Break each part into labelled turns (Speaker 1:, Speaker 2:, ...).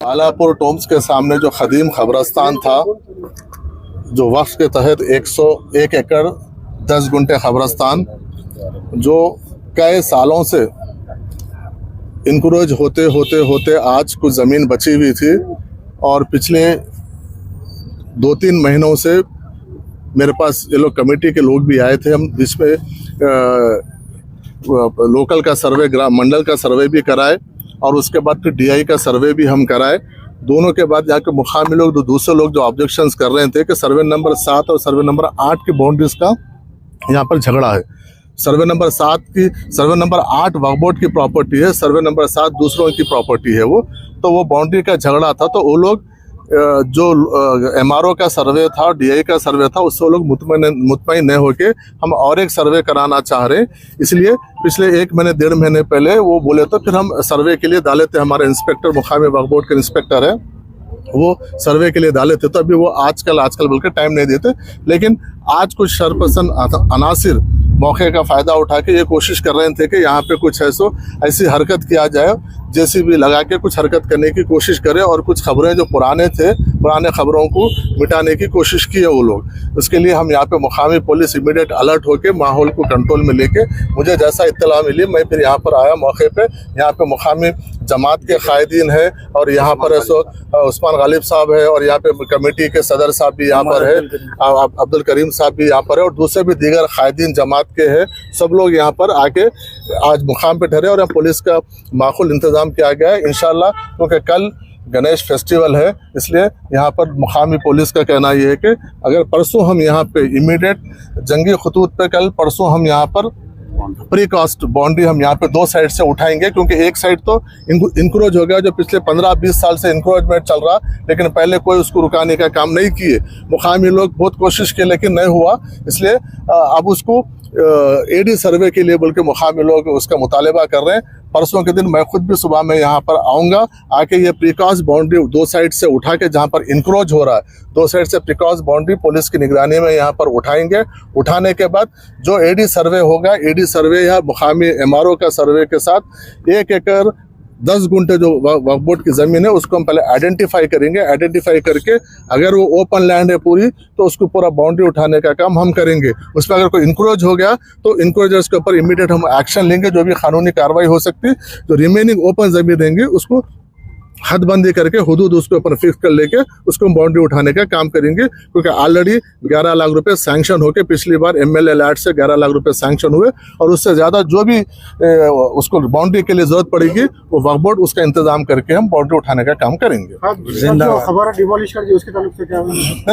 Speaker 1: Alapur Tombs के सामने जो खदीम खबरस्तान था, जो वक्फ के तहत 101 एकड़ 10 गुंठे खबरस्तान जो कई सालों से इंक्रोच होते होते होते आज कुछ ज़मीन बची हुई थी और पिछले 2-3 महीनों से मेरे पास ये लोग कमेटी के लोग भी आए थे। हम जिसमें लोकल का सर्वे, मंडल का सर्वे भी कराए और उसके बाद फिर डीआई का सर्वे भी हम कराए। दोनों के बाद यहाँ के मुकामी लोग, दूसरे लोग जो ऑब्जेक्शंस कर रहे थे कि सर्वे नंबर 7 और सर्वे नंबर 8 की बाउंड्रीज का यहाँ पर झगड़ा है। सर्वे नंबर 8 वक्फ बोर्ड की प्रॉपर्टी है, सर्वे नंबर 7 दूसरों की प्रॉपर्टी है। वो बाउंड्री का झगड़ा था। तो वो लोग जो एमआरओ का सर्वे था, डीआई का सर्वे था, उससे लोग मुतमईन नहीं होके हम और एक सर्वे कराना चाह रहे। इसलिए पिछले 1-1.5 महीने पहले वो बोले तो फिर हम सर्वे के लिए डाले थे। हमारे इंस्पेक्टर, मुकामी वक्फ बोर्ड के इंस्पेक्टर है, वो सर्वे के लिए डाले थे। तो अभी वो आजकल बोल के टाइम नहीं देते। लेकिन आज कुछ शरपसंद अनासिर मौके का फ़ायदा उठा के ये कोशिश कर रहे थे कि यहाँ पे कुछ ऐसी हरकत किया जाए, जेसीबी लगा के कुछ हरकत करने की कोशिश करें और कुछ खबरें जो पुराने खबरों को मिटाने की कोशिश की है वो लोग। उसके लिए हम यहाँ पे मुकामी पुलिस इमीडिएट अलर्ट होके माहौल को कंट्रोल में लेके, मुझे जैसा इत्तला मिली मैं फिर यहाँ पर आया मौके पे। यहाँ पे मुकामी जमात के कायदीन है और यहाँ पर उस्मान गालिब साहब है और यहाँ पे कमेटी के सदर साहब भी यहाँ पर है, अब्दुल करीम साहब भी यहाँ पर है और दूसरे भी दीगर कायदीन जमात के हैं। सब लोग यहाँ पर आके आज मुकाम पे ठहरे और यहाँ पुलिस का माकूल इंतज़ाम किया गया है इंशाल्लाह। क्योंकि कल गणेश फेस्टिवल है, इसलिए यहाँ पर मुकामी पुलिस का कहना ये है कि अगर परसों हम यहाँ पे इमीडिएट जंगी खतूत पे परसों हम यहाँ पर प्री कास्ट बाउंड्री हम यहाँ पे 2 साइड से उठाएंगे। क्योंकि एक साइड तो इंक्रोच हो गया, जो पिछले 15-20 साल से इंक्रोचमेंट चल रहा, लेकिन पहले कोई उसको रुकाने का काम नहीं किए। मुकामी लोग बहुत कोशिश किए लेकिन नहीं हुआ। इसलिए अब उसको एडी सर्वे के लिए बोल के मुकामी लोग उसका मुतालबा कर रहे हैं। परसों के दिन मैं खुद भी सुबह में यहाँ पर आऊँगा, आके ये प्रिकॉस बाउंड्री 2 साइड से उठा के, जहाँ पर इंक्रोच हो रहा है 2 साइड से प्रिकॉस बाउंड्री पुलिस की निगरानी में यहाँ पर उठाएंगे। उठाने के बाद जो एडी सर्वे होगा, एडी सर्वे या मुकामी एमआरओ का सर्वे के साथ 1 एकड़ 10 गुंठे जो वक्फ बोर्ड की ज़मीन है उसको हम पहले आइडेंटिफाई करेंगे। आइडेंटिफाई करके अगर वो ओपन लैंड है पूरी तो उसको पूरा बाउंड्री उठाने का काम हम करेंगे। उसमें अगर कोई इंक्रोच हो गया तो इंक्रोचर्स के ऊपर इमीडिएट हम एक्शन लेंगे, जो भी कानूनी कार्रवाई हो सकती है। जो रिमेनिंग ओपन ज़मीन रहेंगी उसको हदबंदी करके हुदूद उसके ऊपर फिक्स कर लेके उसको बाउंड्री उठाने का काम करेंगे। क्योंकि ऑलरेडी 11 लाख रुपए सैंक्शन होके पिछली बार एमएलए लैट से 11 लाख रुपए सैंक्शन हुए और उससे ज़्यादा जो भी उसको बाउंड्री के लिए ज़रूरत पड़ेगी वो वक्फ बोर्ड उसका इंतजाम करके हम बाउंड्री उठाने का काम करेंगे।
Speaker 2: खबर डिमोलिश कर दी, उसके ताल्लुक से क्या?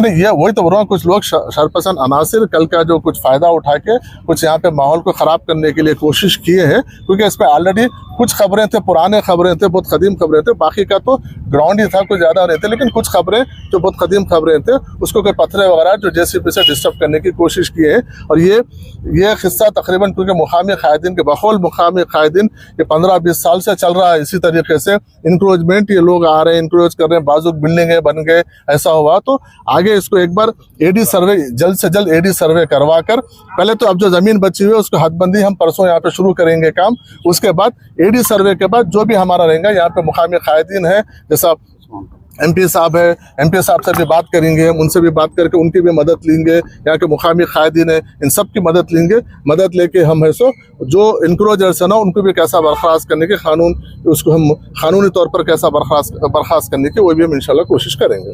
Speaker 1: नहीं, ये वही तो बोल रहा हूँ, कुछ लोग शरपसंद अनासिर कल का जो कुछ फ़ायदा उठा के कुछ यहाँ पे माहौल को ख़राब करने के लिए कोशिश किए हैं। क्योंकि इस पर ऑलरेडी कुछ खबरें थे, पुराने खबरें थे, बहुत कदीम खबरें थे। बाकी का तो ग्राउंड ही था, कुछ ज़्यादा नहीं थे। लेकिन कुछ खबरें जो बहुत कदीम खबरें थे उसको कोई पत्थर वगैरह जो जेसीबी से डिस्टर्ब करने की कोशिश किए हैं। और ये हिस्सा तकरीबन, क्योंकि मुकामी कायदीन के बखौल मुकामी कायदीन ये 15-20 साल से चल रहा है इसी तरीके से इंक्रोचमेंट। ये लोग आ रहे हैं, इंक्रोच कर रहे हैं, बाजुक बिल्डिंगें बन गए, ऐसा हुआ। तो आगे इसको एक बार एडी सर्वे, जल्द से जल्द एडी सर्वे करवा कर, पहले तो अब जो ज़मीन बची हुई है उसको हदबंदी हम परसों यहाँ पे शुरू करेंगे काम। उसके बाद एडी सर्वे के बाद जो भी हमारा रहेगा, यहाँ पे मुकामी कायदीन है, जैसा एमपी साहब है, एमपी साहब से भी बात करेंगे, उनसे भी बात करके उनकी भी मदद लेंगे। यहाँ के मुकामी कायदीन है, इन सब की मदद लेंगे। मदद लेके हम है जो इंक्रोचर्स है ना, उनको भी कैसा बर्खास्त करने के उसको हम कानूनी तौर पर कैसा बर्खास्त करने की वो भी हम इंशाल्लाह कोशिश करेंगे।